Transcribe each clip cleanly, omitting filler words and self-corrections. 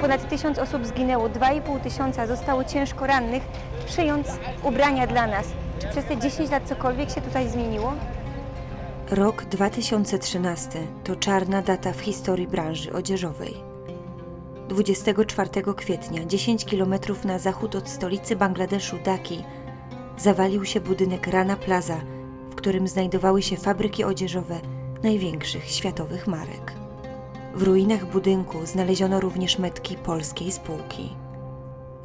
Ponad 1000 osób zginęło, 2,5 tysiąca zostało ciężko rannych, szyjąc ubrania dla nas. Czy przez te 10 lat cokolwiek się tutaj zmieniło? Rok 2013 to czarna data w historii branży odzieżowej. 24 kwietnia, 10 km na zachód od stolicy Bangladeszu, Dhaki, zawalił się budynek Rana Plaza, w którym znajdowały się fabryki odzieżowe największych światowych marek. W ruinach budynku znaleziono również metki polskiej spółki.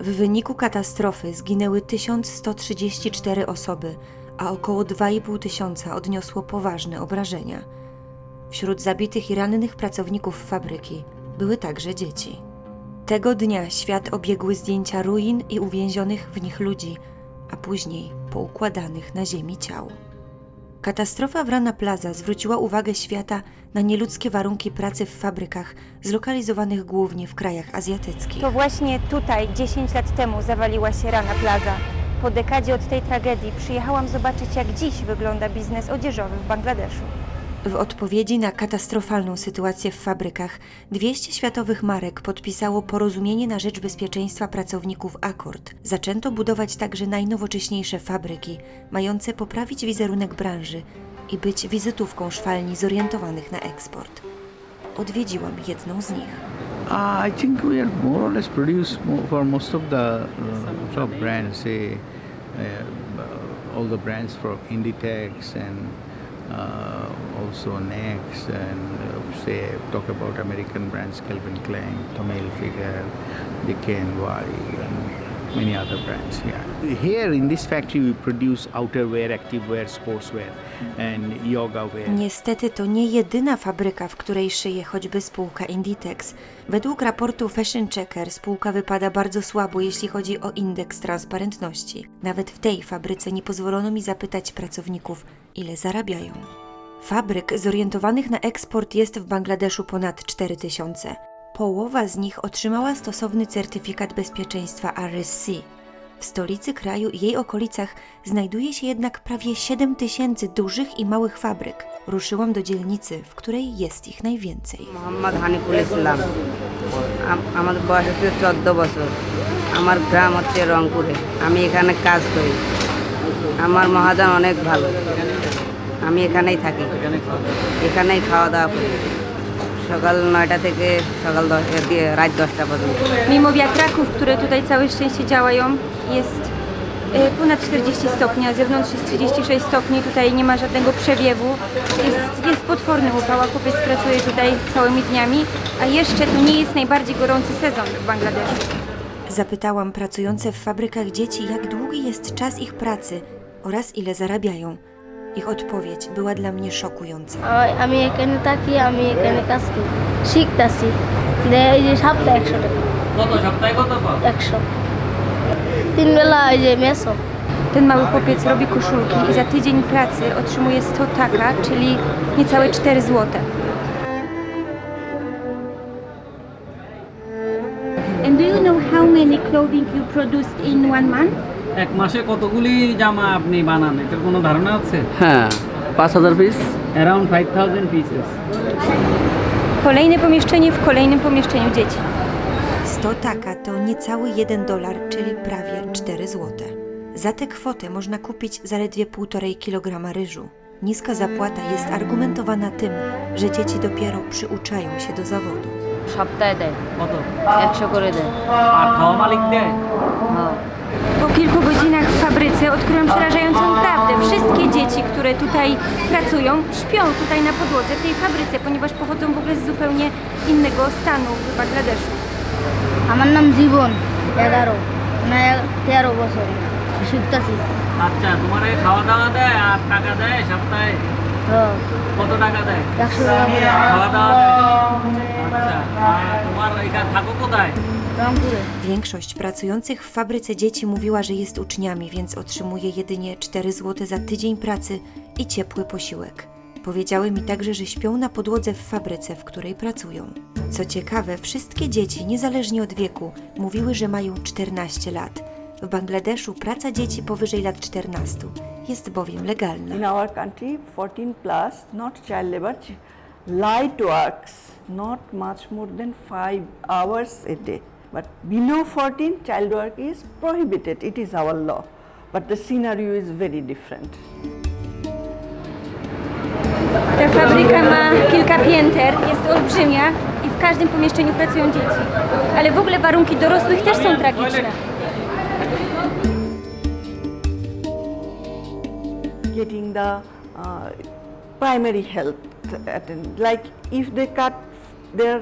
W wyniku katastrofy zginęły 1134 osoby, a około 2,5 tysiąca odniosło poważne obrażenia. Wśród zabitych i rannych pracowników fabryki były także dzieci. Tego dnia świat obiegły zdjęcia ruin i uwięzionych w nich ludzi, a później poukładanych na ziemi ciał. Katastrofa w Rana Plaza zwróciła uwagę świata na nieludzkie warunki pracy w fabrykach zlokalizowanych głównie w krajach azjatyckich. To właśnie tutaj 10 lat temu zawaliła się Rana Plaza. Po dekadzie od tej tragedii przyjechałam zobaczyć, jak dziś wygląda biznes odzieżowy w Bangladeszu. W odpowiedzi na katastrofalną sytuację w fabrykach 200 światowych marek podpisało porozumienie na rzecz bezpieczeństwa pracowników Akord. Zaczęto budować także najnowocześniejsze fabryki, mające poprawić wizerunek branży i być wizytówką szwalni zorientowanych na eksport. Odwiedziłam jedną z nich. I think we are more or less produce for most of the top brands, say all the brands for Inditex and also Next, and say talk about American brands, Calvin Klein, Tommy Hilfiger, DKNY, and many other brands. Yeah. Here in this factory we produce outerwear, activewear, sportswear, and yoga wear. Niestety to nie jedyna fabryka, w której szyje choćby spółka Inditex. Według raportu Fashion Checker spółka wypada bardzo słabo, jeśli chodzi o indeks transparentności. Nawet w tej fabryce nie pozwolono mi zapytać pracowników, ile zarabiają. Fabryk zorientowanych na eksport jest w Bangladeszu ponad 4000. Połowa z nich otrzymała stosowny certyfikat bezpieczeństwa RSC. W stolicy kraju i jej okolicach znajduje się jednak prawie 7000 dużych i małych fabryk. Ruszyłam do dzielnicy, w której jest ich najwięcej. Mohammad হানিফুল ইসলাম আমার বয়স হচ্ছে 14 বছর আমার গ্রাম হচ্ছে রংপুরে আমি এখানে কাজ করি আমার মহাজন অনেক ভালো আমি এখানেই থাকি এখানেই খাওয়া দাওয়া করি সকাল 9টা থেকে সকাল 10টা দিয়ে রাত 10টা পর্যন্ত Mimo wiatraków, które tutaj całe szczęście działają, jest ponad 40 stopni, a z zewnątrz jest 36 stopni, tutaj nie ma żadnego przewiewu, jest potworny upał, a chłopiec pracuje tutaj całymi dniami, a jeszcze to nie jest najbardziej gorący sezon w Bangladeszu. Zapytałam pracujące w fabrykach dzieci, jak długi jest czas ich pracy oraz ile zarabiają. Ich odpowiedź była dla mnie szokująca. আমি এখানে থাকি আমি এখানে কাজ করি শিখতাছি এই যে সপ্তাহে 100 টাকা কত সপ্তাহে কত পাও 100 তিন বেলা এই যে মেসো Ten mały chłopiec robi koszulki i za tydzień pracy otrzymuje 100 taka, czyli niecałe 4 złote. And do you know how many clothing you produced in 1 month? এক মাসে কতগুলি জামা আপনি বানান এটার কোনো ধারণা আছে? হ্যাঁ 5000 piece Around 5000 pieces. Kolejne pomieszczenie w kolejnym pomieszczeniu dzieci. 100 taka to niecały $1, czyli prawie 4 złote. Za tę kwotę można kupić zaledwie 1,5 kg ryżu. Niska zapłata jest argumentowana tym, że dzieci dopiero przyuczają się do zawodu. সপ্তাহে দেয় কত? 100 করে দেয় আর খাওয়া মালিক দেয়? হ্যাঁ Po kilku godzinach w fabryce odkryłam przerażającą prawdę. Wszystkie dzieci, które tutaj pracują, śpią tutaj na podłodze w tej fabryce, ponieważ pochodzą w ogóle z zupełnie innego stanu w Bangladeszu. আমার নাম জীবন 11 না 13 বছর শিখতাছি আচ্ছা তোমার খাওয়া দাওয়া দেয় আর টাকা দেয় সপ্তাহে? হ্যাঁ কত টাকা দেয়? 100 টাকা করে খাওয়া দাওয়া দেয়? আচ্ছা আর তোমার এটা থাকো কোথায়? রংপুরে Większość pracujących w fabryce dzieci mówiła, że jest uczniami, więc otrzymuje jedynie 4 zł za tydzień pracy i ciepły posiłek. Powiedziały mi także, że śpią na podłodze w fabryce, w której pracują. Co ciekawe, wszystkie dzieci, niezależnie od wieku, mówiły, że mają 14 lat. W Bangladeszu praca dzieci powyżej lat 14 jest bowiem legalna. In our country, 14 plus, not child labor, light works, not much more than 5 hours a day. But below 14, child work is prohibited. It is our law. But the scenario is very different. Ta fabryka ma kilka pięter, jest olbrzymia i w każdym pomieszczeniu pracują dzieci. Ale w ogóle warunki dorosłych też są tragiczne. Getting the primary health attend. Like if they cut their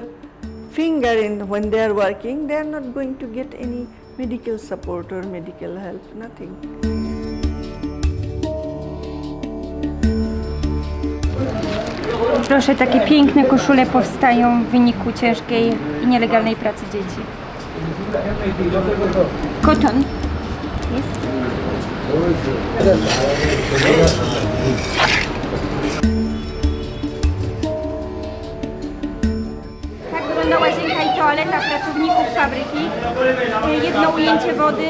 finger in when they are working, they are not going to get any medical support or medical help, nothing. Proszę, takie piękne koszule powstają w wyniku ciężkiej i nielegalnej pracy dzieci. Koton jest. Tak wygląda łazienka i toaleta pracowników fabryki. Jedno ujęcie wody,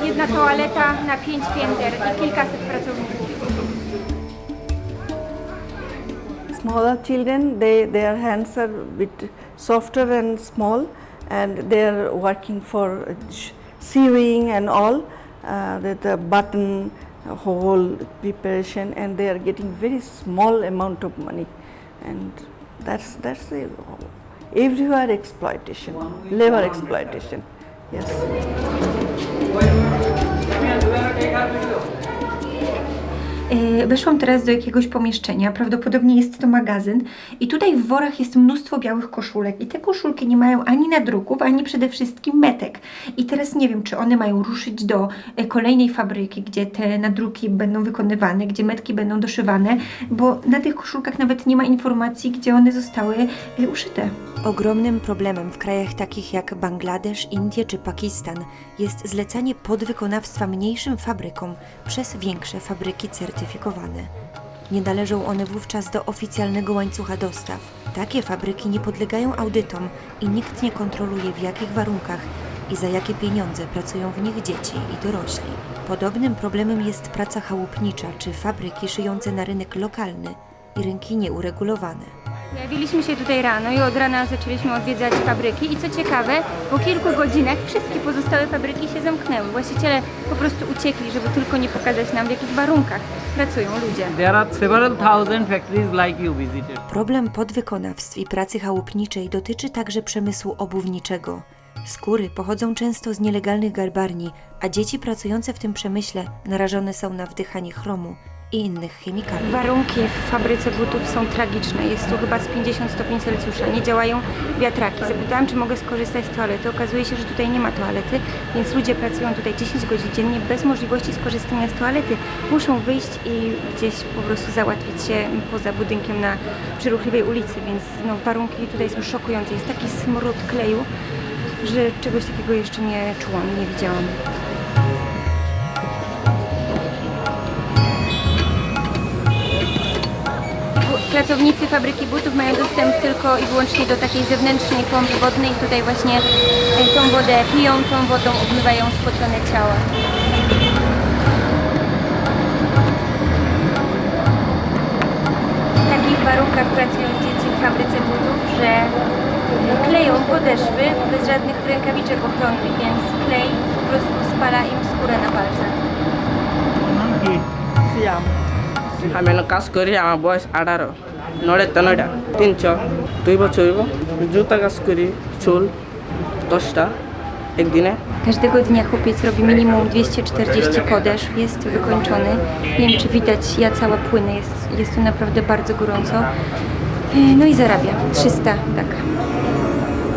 jedna toaleta na 5 pięter i kilkaset pracowników. Smaller children, their hands are bit softer and small, and they are working for sewing and all, the button whole preparation, and they are getting very small amount of money, and that's the everywhere exploitation, labor exploitation. Yes. Weszłam teraz do jakiegoś pomieszczenia, prawdopodobnie jest to magazyn i tutaj w worach jest mnóstwo białych koszulek i te koszulki nie mają ani nadruków, ani przede wszystkim metek. I teraz nie wiem, czy one mają ruszyć do kolejnej fabryki, gdzie te nadruki będą wykonywane, gdzie metki będą doszywane, bo na tych koszulkach nawet nie ma informacji, gdzie one zostały uszyte. Ogromnym problemem w krajach takich jak Bangladesz, Indie czy Pakistan jest zlecanie podwykonawstwa mniejszym fabrykom przez większe fabryki certyfikowane. Nie należą one wówczas do oficjalnego łańcucha dostaw. Takie fabryki nie podlegają audytom i nikt nie kontroluje, w jakich warunkach i za jakie pieniądze pracują w nich dzieci i dorośli. Podobnym problemem jest praca chałupnicza czy fabryki szyjące na rynek lokalny i rynki nieuregulowane. Pojawiliśmy się tutaj rano i od rana zaczęliśmy odwiedzać fabryki i co ciekawe, po kilku godzinach wszystkie pozostałe fabryki się zamknęły. Właściciele po prostu uciekli, żeby tylko nie pokazać nam, w jakich warunkach pracują ludzie. There are several thousand factories like you visited. Problem podwykonawstw i pracy chałupniczej dotyczy także przemysłu obuwniczego. Skóry pochodzą często z nielegalnych garbarni, a dzieci pracujące w tym przemyśle narażone są na wdychanie chromu i innych chemikaliów. Warunki w fabryce butów są tragiczne. Jest tu chyba z 50 stopni Celsjusza. Nie działają wiatraki. Zapytałam, czy mogę skorzystać z toalety. Okazuje się, że tutaj nie ma toalety, więc ludzie pracują tutaj 10 godzin dziennie bez możliwości skorzystania z toalety. Muszą wyjść i gdzieś po prostu załatwić się poza budynkiem przy ruchliwej ulicy, więc warunki tutaj są szokujące. Jest taki smród kleju, że czegoś takiego jeszcze nie czułam, nie widziałam. Pracownicy fabryki butów mają dostęp tylko i wyłącznie do takiej zewnętrznej pompy wodnej. Tutaj właśnie tą wodę piją, tą wodą obmywają spocone ciała. W takich warunkach pracują dzieci w fabryce butów, że kleją podeszwy bez żadnych rękawiczek ochronnych, więc klej po prostu spala im skórę na palcach. Siam. আমি কাজ করি আমার বয়স 18 9টা 300 2 বছর হইব জুতা কাজ করি চুল 10টা একদিনে. Każdego dnia chłopiec robi minimum 240 podeszw, jest wykończony. Nie wiem, czy widać, ja cała płynę, jest tu naprawdę bardzo gorąco. No i zarabia 300, tak.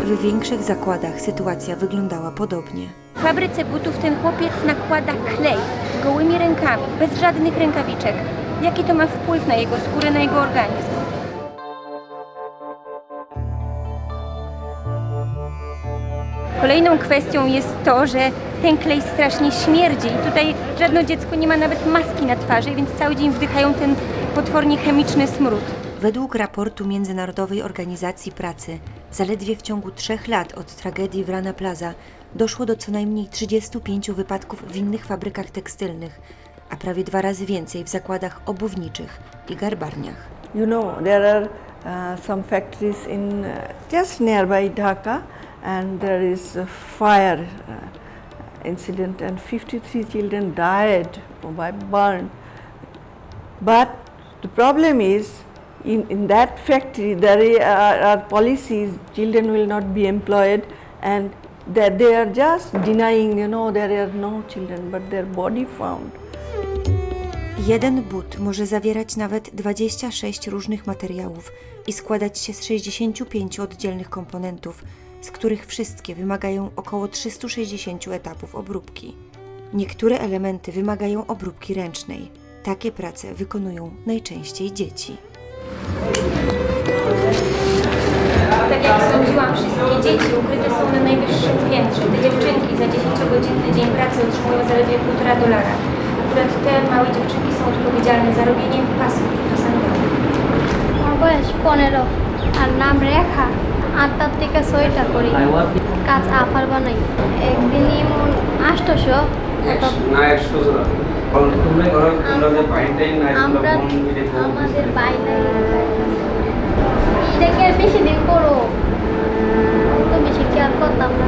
W większych zakładach sytuacja wyglądała podobnie. W fabryce butów ten chłopiec nakłada klej gołymi rękami, bez żadnych rękawiczek. Jaki to ma wpływ na jego skórę, na jego organizm? Kolejną kwestią jest to, że ten klej strasznie śmierdzi i tutaj żadne dziecko nie ma nawet maski na twarzy, więc cały dzień wdychają ten potwornie chemiczny smród. Według raportu Międzynarodowej Organizacji Pracy zaledwie w ciągu 3 lat od tragedii w Rana Plaza doszło do co najmniej 35 wypadków w innych fabrykach tekstylnych, a prawie 2 razy więcej w zakładach obuwniczych i garbarniach. You know, there are some factories in just nearby Dhaka, and there is a fire incident, and 53 children died by burn. But the problem is, in that factory there are policies, children will not be employed, and that they are just denying, there are no children, but their body found. Jeden but może zawierać nawet 26 różnych materiałów i składać się z 65 oddzielnych komponentów, z których wszystkie wymagają około 360 etapów obróbki. Niektóre elementy wymagają obróbki ręcznej. Takie prace wykonują najczęściej dzieci. Tak jak sądziłam, wszystkie dzieci ukryte są na najwyższym piętrze. Te dziewczynki za 10-godzinny dzień pracy otrzymują zaledwie $1,5. Akurat te małe dziewczynki są odpowiedzialne za robienie pasków do sandałów. আমার বয়স 15 আর নাম রেখা। 8টার থেকে 6টা করি কাজ আফার বানাই। একদিন এমন 800 আমরা আমাদের বাইরে এটাকে আর বেশি দিন করো তো বেশি কেয়ার করতাম না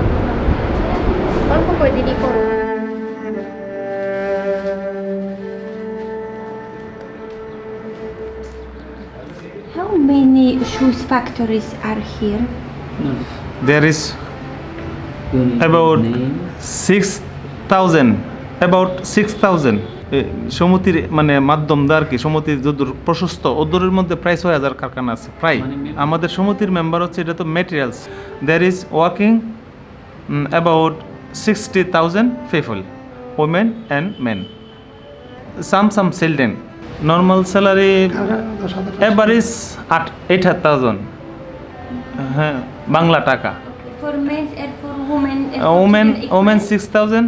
অল্প করে দিনই করো How many shoes factories are here? There is about 6,000 সমিতির মানে মাধ্যম দ্বারা কি সমিতির যদুর প্রশস্ত ওদূরের মধ্যে প্রায় 6,000 কারখানা আছে প্রায় আমাদের সমিতির মেম্বার হচ্ছে এটা তো materials there is working about 60,000 people women and men some children normal salary average 8,000 হ্যাঁ বাংলা টাকা For men and for women? women 6,000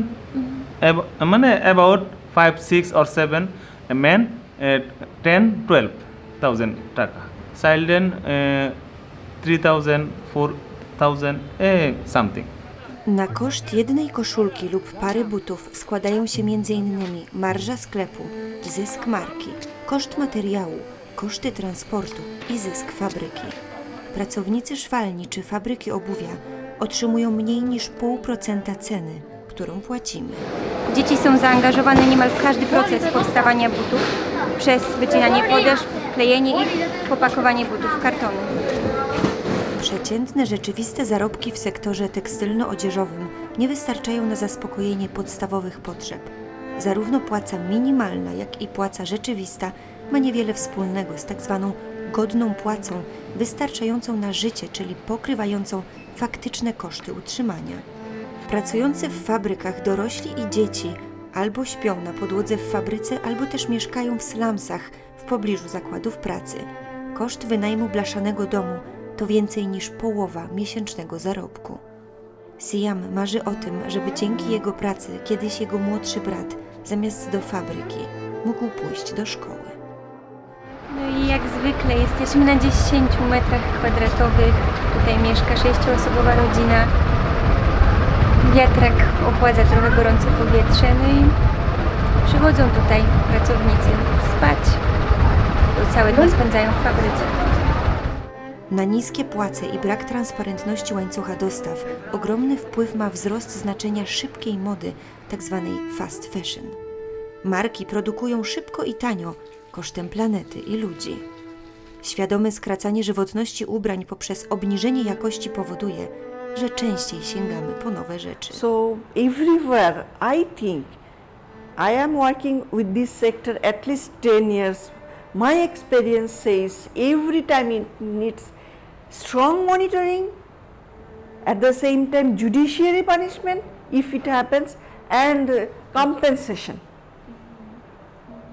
মানে about 5, 6 or 7 men 10, 12,000 taka children 3,000, 4,000 something. Na koszt jednej koszulki lub pary butów składają się m.in. marża sklepu, zysk marki, koszt materiału, koszty transportu i zysk fabryki. Pracownicy szwalni czy fabryki obuwia otrzymują mniej niż 0,5% ceny, którą płacimy. Dzieci są zaangażowane niemal w każdy proces powstawania butów, przez wycinanie podeszw, klejenie ich, popakowanie butów w kartony. Przeciętne rzeczywiste zarobki w sektorze tekstylno-odzieżowym nie wystarczają na zaspokojenie podstawowych potrzeb. Zarówno płaca minimalna, jak i płaca rzeczywista ma niewiele wspólnego z tak zwaną godną płacą, wystarczającą na życie, czyli pokrywającą faktyczne koszty utrzymania. Pracujący w fabrykach dorośli i dzieci albo śpią na podłodze w fabryce, albo też mieszkają w slumsach w pobliżu zakładów pracy. Koszt wynajmu blaszanego domu to więcej niż połowa miesięcznego zarobku. Siam marzy o tym, żeby dzięki jego pracy kiedyś jego młodszy brat, zamiast do fabryki, mógł pójść do szkoły. No i jak zwykle jesteśmy na 10 metrach kwadratowych. Tutaj mieszka 6-osobowa rodzina. Wiatrak ochładza trochę gorące powietrze, no i przychodzą tutaj pracownicy spać, bo całe dnie spędzają w fabryce. Na niskie płace i brak transparentności łańcucha dostaw ogromny wpływ ma wzrost znaczenia szybkiej mody, tzw. fast fashion. Marki produkują szybko i tanio, kosztem planety i ludzi. Świadome skracanie żywotności ubrań poprzez obniżenie jakości powoduje, że częściej sięgamy po nowe rzeczy. So everywhere, I think, I am working with this sector at least 10 years. My experience says every time it needs strong monitoring, at the same time judiciary punishment if it happens, and compensation.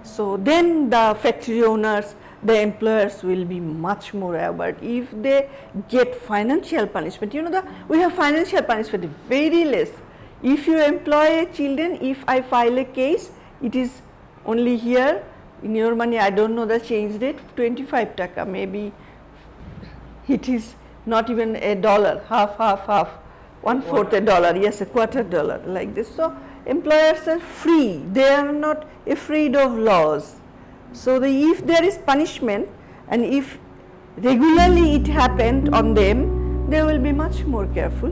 So then the factory owners, the employers will be much more aware. If they get financial punishment, we have financial punishment very less. If you employ children, if I file a case, it is only here in your money, I don't know the change rate, 25 taka, maybe it is not even $1, half, 1/4 $1, yes, $1/4, like this. So employers are free, they are not afraid of laws. So if there is punishment and if regularly it happened on them, they will be much more careful.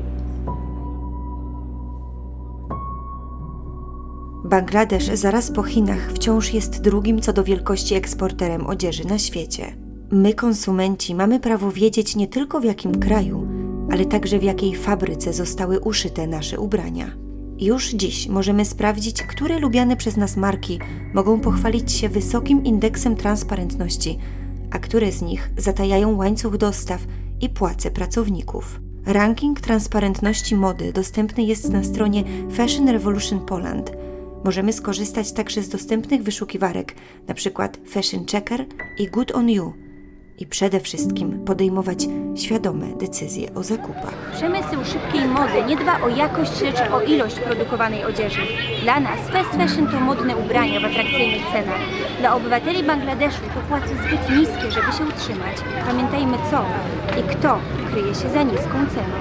Bangladesz zaraz po Chinach wciąż jest drugim co do wielkości eksporterem odzieży na świecie. My, konsumenci, mamy prawo wiedzieć nie tylko w jakim kraju, ale także w jakiej fabryce zostały uszyte nasze ubrania. Już dziś możemy sprawdzić, które lubiane przez nas marki mogą pochwalić się wysokim indeksem transparentności, a które z nich zatajają łańcuch dostaw i płace pracowników. Ranking transparentności mody dostępny jest na stronie Fashion Revolution Poland. Możemy skorzystać także z dostępnych wyszukiwarek, np. Fashion Checker i Good on You. I przede wszystkim podejmować świadome decyzje o zakupach. Przemysł szybkiej mody nie dba o jakość, lecz o ilość produkowanej odzieży. Dla nas fast fashion to modne ubrania w atrakcyjnych cenach. Dla obywateli Bangladeszu to płace zbyt niskie, żeby się utrzymać. Pamiętajmy co i kto kryje się za niską ceną.